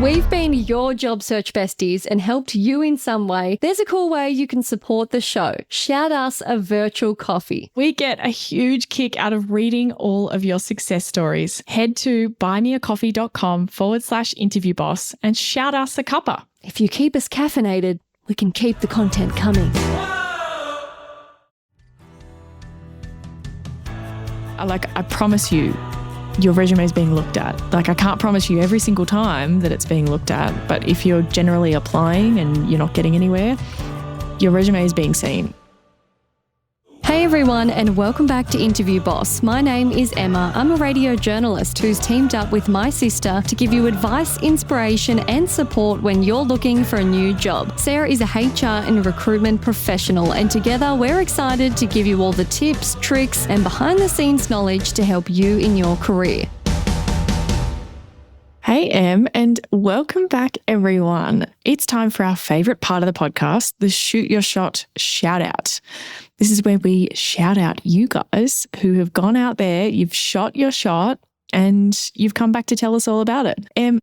we've been your job search besties and helped you in some way, there's a cool way you can support the show. Shout us a virtual coffee. We get a huge kick out of reading all of your success stories. Head to buymeacoffee.com/interviewboss and shout us a cuppa. If you keep us caffeinated, we can keep the content coming. I promise you, your resume is being looked at. I can't promise you every single time that it's being looked at, but if you're generally applying and you're not getting anywhere, your resume is being seen. Hey everyone, and welcome back to Interview Boss. My name is Emma. I'm a radio journalist who's teamed up with my sister to give you advice, inspiration and support when you're looking for a new job. Sarah is a HR and recruitment professional, and together we're excited to give you all the tips, tricks and behind the scenes knowledge to help you in your career. Hey Em, and welcome back everyone. It's time for our favourite part of the podcast, the Shoot Your Shot shout out. This is where we shout out you guys who have gone out there, you've shot your shot and you've come back to tell us all about it.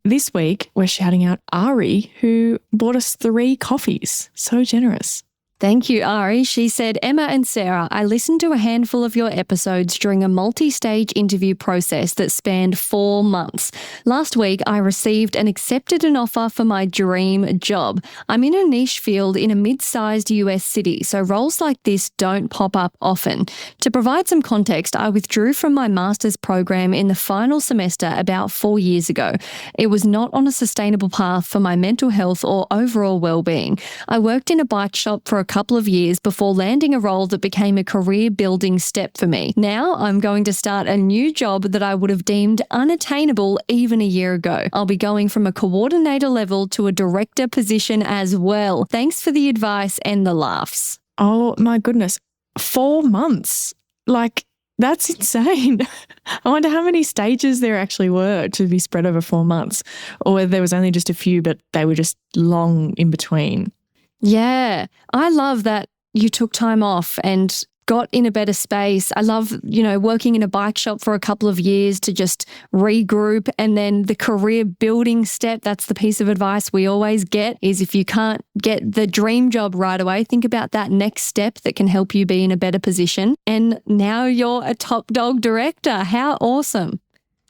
This week we're shouting out Ari, who bought us 3 coffees. So generous. Thank you, Ari. She said, Emma and Sarah, I listened to a handful of your episodes during a multi-stage interview process that spanned 4 months. Last week, I received and accepted an offer for my dream job. I'm in a niche field in a mid-sized US city, so roles like this don't pop up often. To provide some context, I withdrew from my master's program in the final semester about 4 years ago. It was not on a sustainable path for my mental health or overall well-being. I worked in a bike shop for a couple of years before landing a role that became a career-building step for me. Now I'm going to start a new job that I would have deemed unattainable even a year ago. I'll be going from a coordinator level to a director position as well. Thanks for the advice and the laughs. Oh my goodness, 4 months. That's insane. I wonder how many stages there actually were to be spread over 4 months, or whether there was only just a few, but they were just long in between. Yeah, I love that you took time off and got in a better space. I love, working in a bike shop for a couple of years to just regroup, and then the career building step. That's the piece of advice we always get, is if you can't get the dream job right away, think about that next step that can help you be in a better position. And now you're a top dog director. How awesome.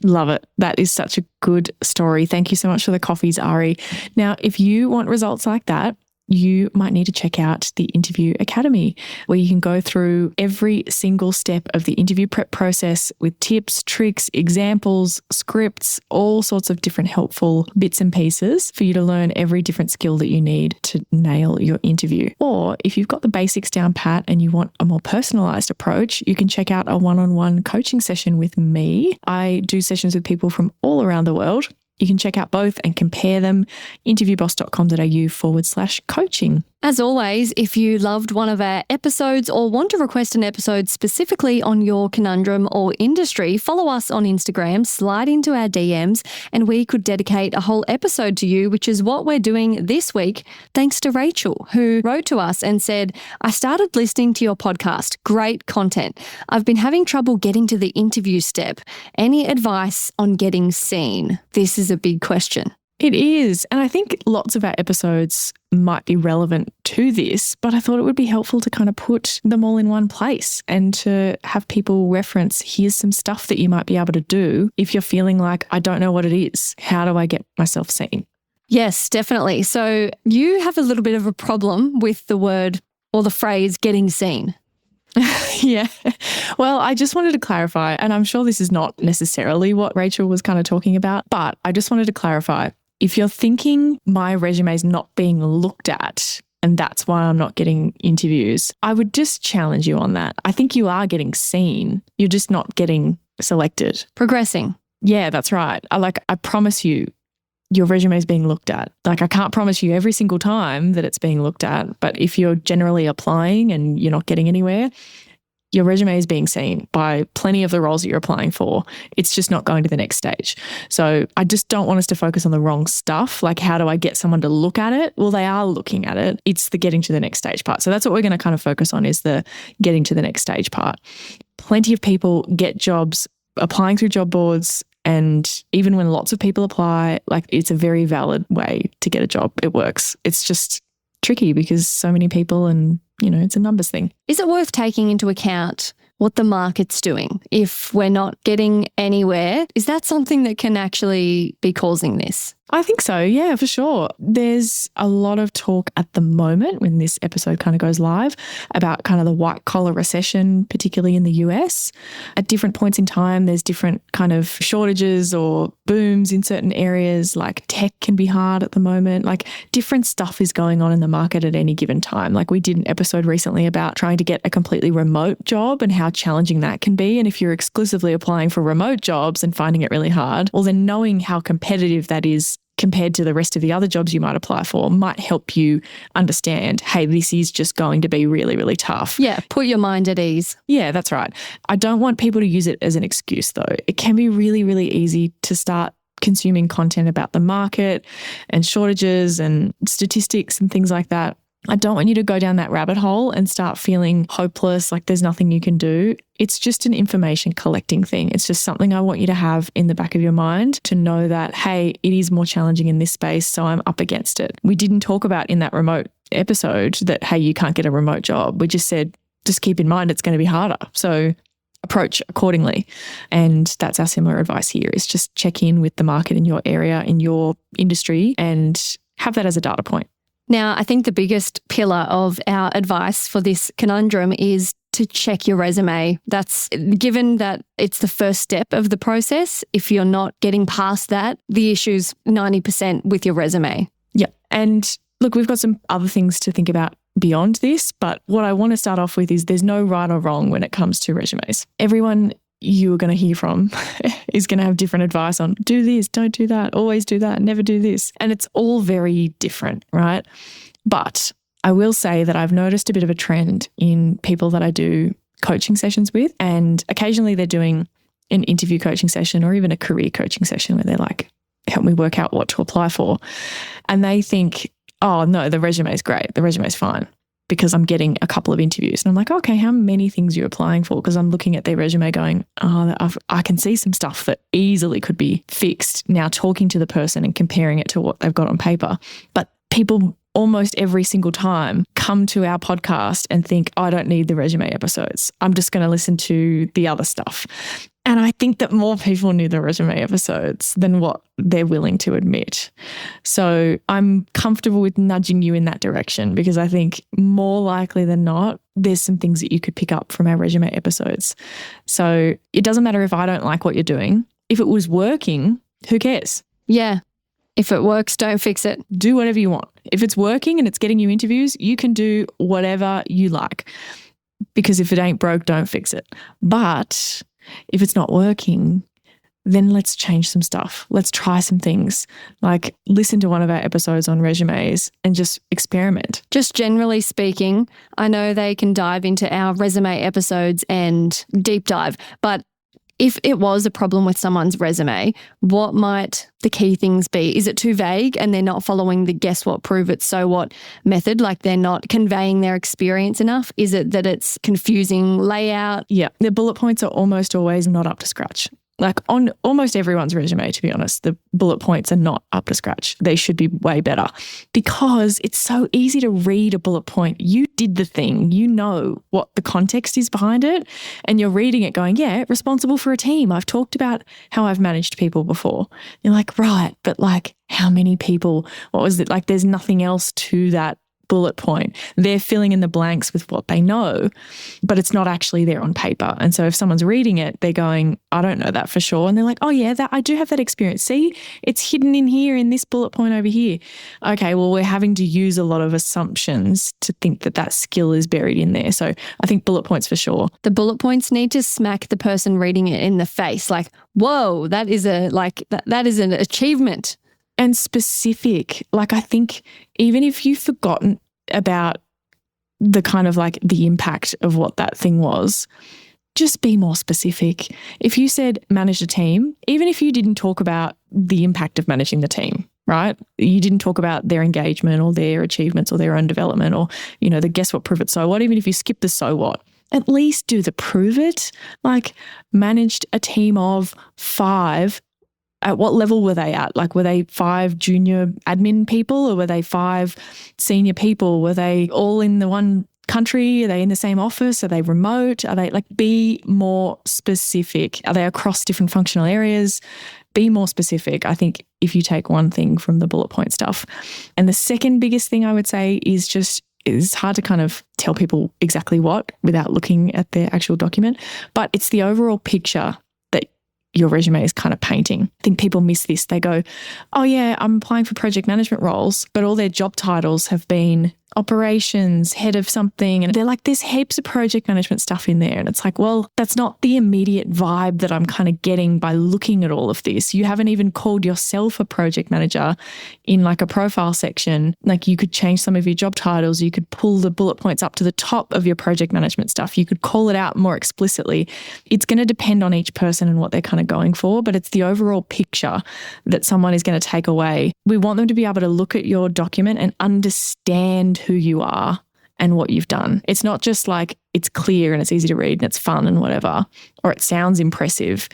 Love it. That is such a good story. Thank you so much for the coffees, Ari. Now, if you want results like that, you might need to check out the Interview Academy, where you can go through every single step of the interview prep process with tips, tricks, examples, scripts, all sorts of different helpful bits and pieces for you to learn every different skill that you need to nail your interview. Or if you've got the basics down pat and you want a more personalized approach, you can check out a one-on-one coaching session with me. I do sessions with people from all around the world. You can check out both and compare them. interviewboss.com.au/coaching. As always, if you loved one of our episodes or want to request an episode specifically on your conundrum or industry, follow us on Instagram, slide into our DMs, and we could dedicate a whole episode to you, which is what we're doing this week, thanks to Rachel, who wrote to us and said, I started listening to your podcast. Great content. I've been having trouble getting to the interview step. Any advice on getting seen? This is a big question. It is. And I think lots of our episodes might be relevant to this, but I thought it would be helpful to kind of put them all in one place and to have people reference, here's some stuff that you might be able to do if you're feeling like, I don't know what it is. How do I get myself seen? Yes, definitely. So you have a little bit of a problem with the word or the phrase getting seen. Yeah. Well, I just wanted to clarify, and I'm sure this is not necessarily what Rachel was kind of talking about, but I just wanted to clarify. If you're thinking my resume is not being looked at and that's why I'm not getting interviews, I would just challenge you on that. I think you are getting seen. You're just not getting selected. Progressing. Yeah, that's right. I promise you, your resume is being looked at. I can't promise you every single time that it's being looked at, but if you're generally applying and you're not getting anywhere, your resume is being seen by plenty of the roles that you're applying for. It's just not going to the next stage. So I just don't want us to focus on the wrong stuff. How do I get someone to look at it? Well, they are looking at it. It's the getting to the next stage part. So that's what we're going to kind of focus on, is the getting to the next stage part. Plenty of people get jobs applying through job boards, And even when lots of people apply, like it's a very valid way to get a job. It works. It's just tricky because so many people and, it's a numbers thing. Is it worth taking into account what the market's doing? If we're not getting anywhere, is that something that can actually be causing this? I think so. Yeah, for sure. There's a lot of talk at the moment when this episode kind of goes live about kind of the white collar recession, particularly in the US. At different points in time, there's different kind of shortages or booms in certain areas, like tech can be hard at the moment. Like different stuff is going on in the market at any given time. Like we did an episode recently about trying to get a completely remote job and how challenging that can be. And if you're exclusively applying for remote jobs and finding it really hard, well, then knowing how competitive that is compared to the rest of the other jobs you might apply for might help you understand, hey, this is just going to be really, really tough. Yeah, put your mind at ease. Yeah, that's right. I don't want people to use it as an excuse though. It can be really, really easy to start consuming content about the market and shortages and statistics and things like that. I don't want you to go down that rabbit hole and start feeling hopeless, like there's nothing you can do. It's just an information collecting thing. It's just something I want you to have in the back of your mind to know that, hey, it is more challenging in this space, so I'm up against it. We didn't talk about in that remote episode that, hey, you can't get a remote job. We just said, just keep in mind it's going to be harder. So approach accordingly. And that's our similar advice here, is just check in with the market in your area, in your industry, and have that as a data point. Now, I think the biggest pillar of our advice for this conundrum is to check your resume. That's given that it's the first step of the process. If you're not getting past that, the issue's 90% with your resume. Yeah. And look, we've got some other things to think about beyond this, but what I want to start off with is there's no right or wrong when it comes to resumes. Everyone you are going to hear from is going to have different advice on do this, don't do that, always do that, never do this. And it's all very different, right? But I will say that I've noticed a bit of a trend in people that I do coaching sessions with, and occasionally they're doing an interview coaching session or even a career coaching session where they're like, help me work out what to apply for. And they think, oh no, the resume is great. The resume is fine, because I'm getting a couple of interviews. And I'm like, okay, how many things are you applying for? Because I'm looking at their resume going, oh, I can see some stuff that easily could be fixed now talking to the person and comparing it to what they've got on paper. But people almost every single time come to our podcast and think, I don't need the resume episodes. I'm just going to listen to the other stuff. And I think that more people need the resume episodes than what they're willing to admit. So I'm comfortable with nudging you in that direction, because I think more likely than not, there's some things that you could pick up from our resume episodes. So it doesn't matter if I don't like what you're doing. If it was working, who cares? Yeah. If it works, don't fix it. Do whatever you want. If it's working and it's getting you interviews, you can do whatever you like, because if it ain't broke, don't fix it. But if it's not working, then let's change some stuff. Let's try some things. Like listen to one of our episodes on resumes and just experiment. Just generally speaking, I know they can dive into our resume episodes and deep dive, but if it was a problem with someone's resume, what might the key things be? Is it too vague and they're not following the guess what, prove it, so what method? Like they're not conveying their experience enough? Is it that it's confusing layout? Yeah, the bullet points are almost always not up to scratch. Like on almost everyone's resume, to be honest, the bullet points are not up to scratch. They should be way better, because it's so easy to read a bullet point. You did the thing, you know what the context is behind it, and you're reading it going, yeah, responsible for a team. I've talked about how I've managed people before. You're like, right, but like how many people? What was it? Like there's nothing else to that bullet point. They're filling in the blanks with what they know, but it's not actually there on paper. And so if someone's reading it, they're going, I don't know that for sure. And they're like, oh yeah, that I do have that experience. See, it's hidden in here in this bullet point over here. Okay, well, we're having to use a lot of assumptions to think that that skill is buried in there. So I think bullet points for sure. The bullet points need to smack the person reading it in the face. Like, whoa, that is that is an achievement. And specific. Like I think even if you've forgotten about the kind of like the impact of what that thing was, just be more specific. If you said manage a team, even if you didn't talk about the impact of managing the team, right? You didn't talk about their engagement or their achievements or their own development or, you know, the guess what, prove it, so what, even if you skip the so what, at least do the prove it. Like managed a team of 5 At what level were they at? Like, were they 5 junior admin people or were they 5 senior people? Were they all in the one country? Are they in the same office? Are they remote? Are they be more specific? Are they across different functional areas? Be more specific, I think, if you take one thing from the bullet point stuff. And the second biggest thing I would say is it's hard to kind of tell people exactly what without looking at their actual document, but it's the overall picture that your resume is kind of painting. I think people miss this. They go, oh yeah, I'm applying for project management roles, but all their job titles have been operations, head of something. And they're like, there's heaps of project management stuff in there. And it's like, well, that's not the immediate vibe that I'm kind of getting by looking at all of this. You haven't even called yourself a project manager in like a profile section. Like, you could change some of your job titles. You could pull the bullet points up to the top of your project management stuff. You could call it out more explicitly. It's going to depend on each person and what they're kind of going for, but it's the overall picture that someone is going to take away. We want them to be able to look at your document and understand who you are and what you've done. It's not just like it's clear and it's easy to read and it's fun and whatever, or it sounds impressive.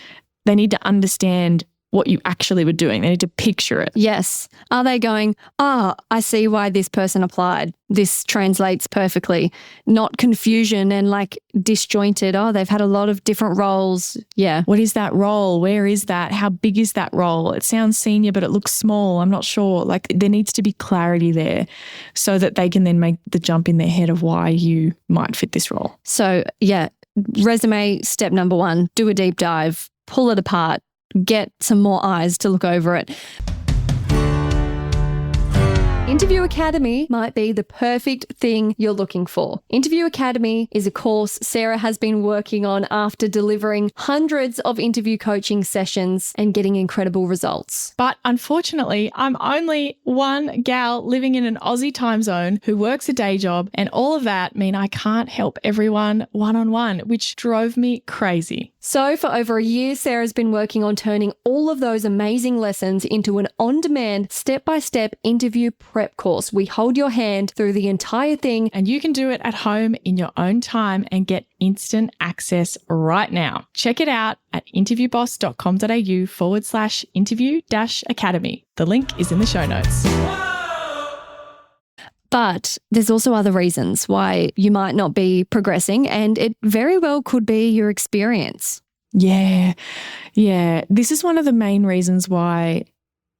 They need to understand what you actually were doing. They need to picture it. Yes. Are they going, I see why this person applied. This translates perfectly. Not confusion and like disjointed. Oh, they've had a lot of different roles. Yeah. What is that role? Where is that? How big is that role? It sounds senior, but it looks small. I'm not sure. Like, there needs to be clarity there so that they can then make the jump in their head of why you might fit this role. So yeah, resume step number 1, do a deep dive, pull it apart, get some more eyes to look over it. Interview Academy might be the perfect thing you're looking for. Interview Academy is a course Sarah has been working on after delivering hundreds of interview coaching sessions and getting incredible results. But unfortunately, I'm only one gal living in an Aussie time zone who works a day job, and all of that mean I can't help everyone one-on-one, which drove me crazy. So for over a year, Sarah's been working on turning all of those amazing lessons into an on-demand, step-by-step interview prep course. We hold your hand through the entire thing, and you can do it at home in your own time and get instant access right now. Check it out at interviewboss.com.au/interview-academy. The link is in the show notes. But there's also other reasons why you might not be progressing, and it very well could be your experience. Yeah. This is one of the main reasons why,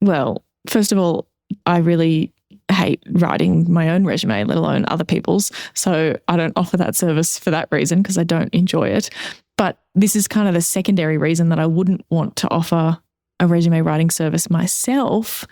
well, first of all, I really hate writing my own resume, let alone other people's. So I don't offer that service for that reason, because I don't enjoy it. But this is kind of the secondary reason that I wouldn't want to offer a resume writing service myself,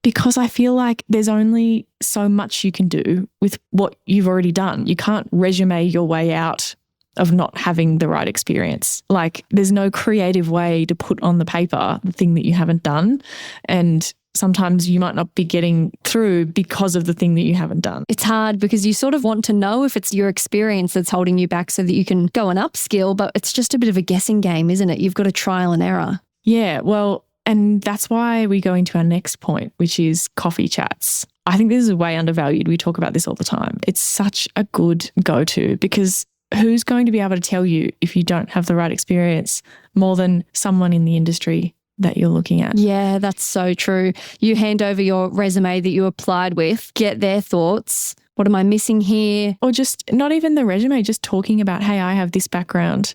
because I feel like there's only so much you can do with what you've already done. You can't resume your way out of not having the right experience. Like, there's no creative way to put on the paper the thing that you haven't done. And sometimes you might not be getting through because of the thing that you haven't done. It's hard because you sort of want to know if it's your experience that's holding you back so that you can go and upskill, but it's just a bit of a guessing game, isn't it? You've got to trial and error. Yeah, well, and that's why we go into our next point, which is coffee chats. I think this is way undervalued. We talk about this all the time. It's such a good go-to, because who's going to be able to tell you if you don't have the right experience more than someone in the industry that you're looking at? Yeah, that's so true. You hand over your resume that you applied with, get their thoughts. What am I missing here? Or just not even the resume, just talking about, hey, I have this background.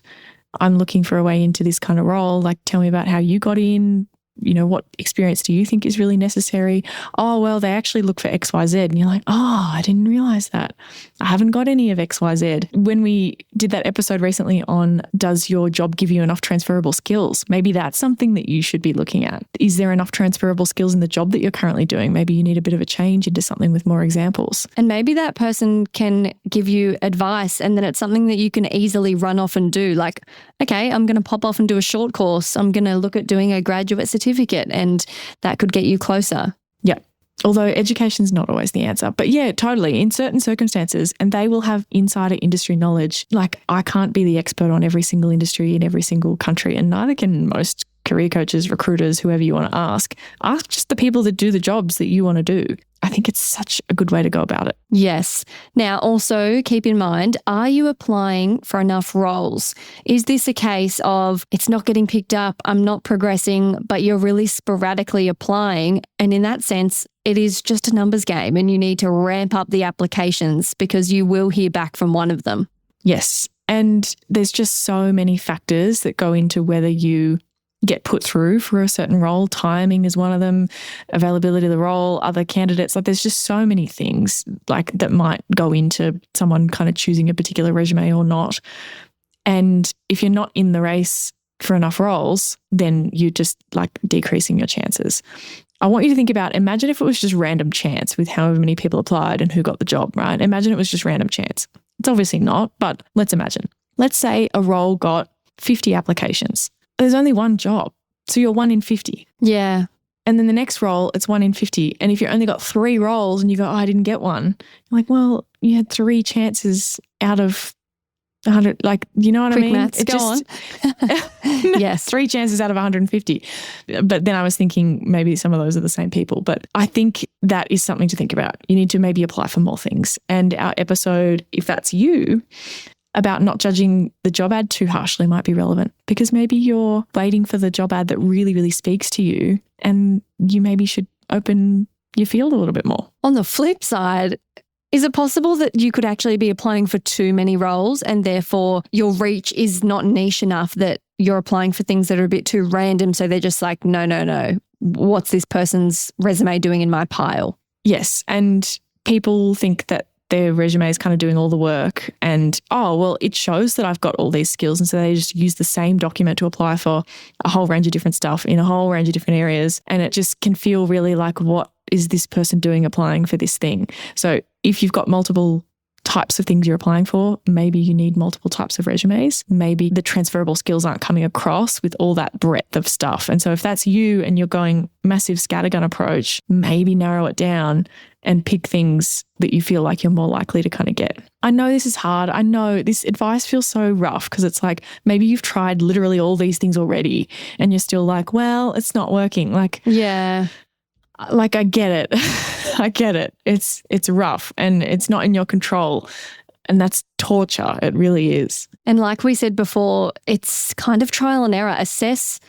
I'm looking for a way into this kind of role. Like, tell me about how you got in. You know, what experience do you think is really necessary? Oh, well, they actually look for XYZ. And you're like, oh, I didn't realize that. I haven't got any of XYZ. When we did that episode recently on, does your job give you enough transferable skills? Maybe that's something that you should be looking at. Is there enough transferable skills in the job that you're currently doing? Maybe you need a bit of a change into something with more examples. And maybe that person can give you advice, and then it's something that you can easily run off and do. Like, okay, I'm going to pop off and do a short course. I'm going to look at doing a graduate certificate, and that could get you closer. Yeah. Although education's not always the answer. But yeah, totally. In certain circumstances, and they will have insider industry knowledge. Like, I can't be the expert on every single industry in every single country, and neither can most career coaches, recruiters, whoever you want to ask. Ask just the people that do the jobs that you want to do. I think it's such a good way to go about it. Yes. Now, also keep in mind, are you applying for enough roles? Is this a case of it's not getting picked up, I'm not progressing, but you're really sporadically applying? And in that sense, it is just a numbers game and you need to ramp up the applications because you will hear back from one of them. Yes. And there's just so many factors that go into whether you get put through for a certain role. Timing is one of them, availability of the role, other candidates. Like there's just so many things like that might go into someone kind of choosing a particular resume or not. And if you're not in the race for enough roles, then you're just like decreasing your chances. I want you to think about, imagine if it was just random chance with however many people applied and who got the job, right? Imagine it was just random chance. It's obviously not, but let's imagine. Let's say a role got 50 applications. There's only one job. So you're 1 in 50. Yeah. And then the next role, it's 1 in 50. And if you only got 3 roles and you go, oh, I didn't get one. You're like, well, you had 3 chances out of 100. Like, you know what I mean? Maths, go on. Yes. 3 chances out of 150. But then I was thinking maybe some of those are the same people. But I think that is something to think about. You need to maybe apply for more things. And our episode, if that's you, about not judging the job ad too harshly might be relevant because maybe you're waiting for the job ad that really, really speaks to you and you maybe should open your field a little bit more. On the flip side, is it possible that you could actually be applying for too many roles and therefore your reach is not niche enough that you're applying for things that are a bit too random so they're just like, no, what's this person's resume doing in my pile? Yes, and people think that their resume is kind of doing all the work and, oh, well, it shows that I've got all these skills. And so they just use the same document to apply for a whole range of different stuff in a whole range of different areas. And it just can feel really like, what is this person doing applying for this thing? So if you've got multiple types of things you're applying for, maybe you need multiple types of resumes. Maybe the transferable skills aren't coming across with all that breadth of stuff. And so if that's you and you're going massive scattergun approach, maybe narrow it down and pick things that you feel like you're more likely to kind of get. I know this is hard. I know this advice feels so rough because it's like maybe you've tried literally all these things already and you're still like, well, it's not working. Like, yeah. Like I get it. I get it. It's rough and it's not in your control. And that's torture. It really is. And like we said before, it's kind of trial and error. Assess,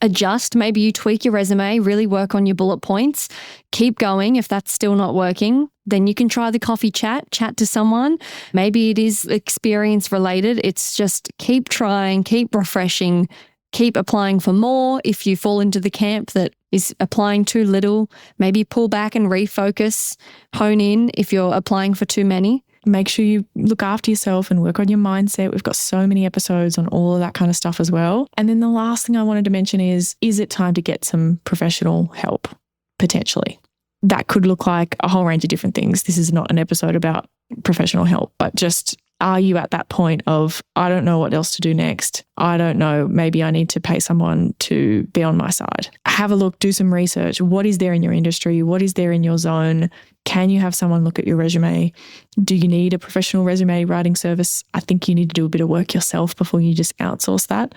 adjust. Maybe you tweak your resume, really work on your bullet points, keep going. If that's still not working, then you can try the coffee chat to someone. Maybe it is experience related. It's just keep trying, keep refreshing, keep applying for more. If you fall into the camp that is applying too little, maybe pull back and refocus, hone in if you're applying for too many. Make sure you look after yourself and work on your mindset. We've got so many episodes on all of that kind of stuff as well. And then the last thing I wanted to mention is it time to get some professional help, potentially? That could look like a whole range of different things. This is not an episode about professional help, but just, are you at that point of, I don't know what else to do next? I don't know, maybe I need to pay someone to be on my side. Have a look, do some research. What is there in your industry? What is there in your zone? Can you have someone look at your resume? Do you need a professional resume writing service? I think you need to do a bit of work yourself before you just outsource that.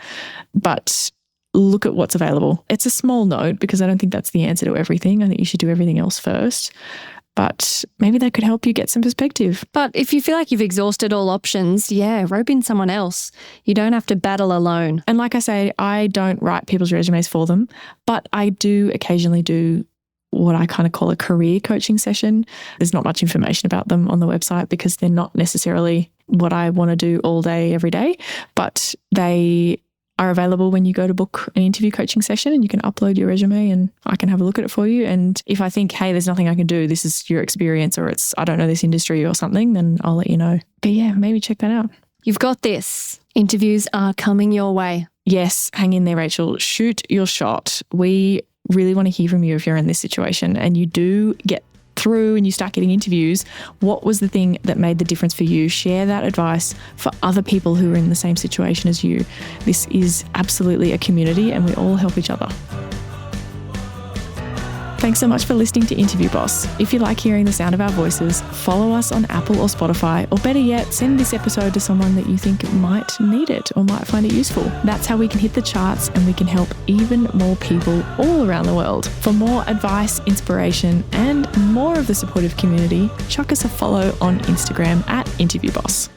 But look at what's available. It's a small note because I don't think that's the answer to everything. I think you should do everything else first. But maybe that could help you get some perspective. But if you feel like you've exhausted all options, rope in someone else. You don't have to battle alone. And like I say, I don't write people's resumes for them, but I do occasionally do what I kind of call a career coaching session. There's not much information about them on the website because they're not necessarily what I want to do all day, every day, but they are available when you go to book an interview coaching session, and you can upload your resume and I can have a look at it for you. And if I think, hey, there's nothing I can do, this is your experience, or it's, I don't know this industry or something, then I'll let you know. But maybe check that out. You've got this. Interviews are coming your way. Yes, hang in there, Rachel. Shoot your shot. We really want to hear from you if you're in this situation and you do get through and you start getting interviews. What was the thing that made the difference for you? Share that advice for other people who are in the same situation as you. This is absolutely a community and we all help each other. Thanks so much for listening to Interview Boss. If you like hearing the sound of our voices, follow us on Apple or Spotify, or better yet, send this episode to someone that you think might need it or might find it useful. That's how we can hit the charts and we can help even more people all around the world. For more advice, inspiration, and more of the supportive community, chuck us a follow on Instagram at InterviewBoss.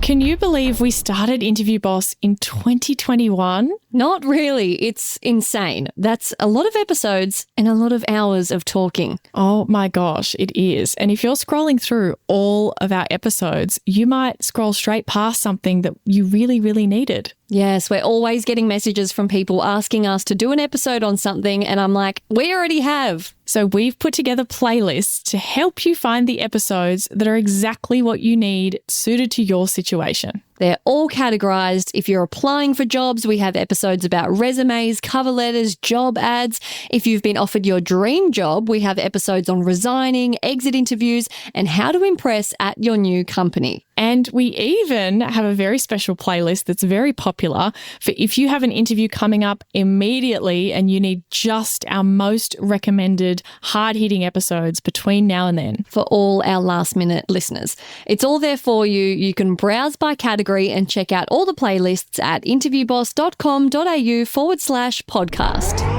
Can you believe we started Interview Boss in 2021? Not really. It's insane. That's a lot of episodes and a lot of hours of talking. Oh my gosh, it is. And if you're scrolling through all of our episodes, you might scroll straight past something that you really, really needed. Yes, we're always getting messages from people asking us to do an episode on something, and I'm like, we already have. So we've put together playlists to help you find the episodes that are exactly what you need, suited to your situation. They're all categorized. If you're applying for jobs, we have episodes about resumes, cover letters, job ads. If you've been offered your dream job, we have episodes on resigning, exit interviews, and how to impress at your new company. And we even have a very special playlist that's very popular for if you have an interview coming up immediately and you need just our most recommended hard-hitting episodes between now and then. For all our last-minute listeners. It's all there for you. You can browse by category and check out all the playlists at interviewboss.com.au/podcast.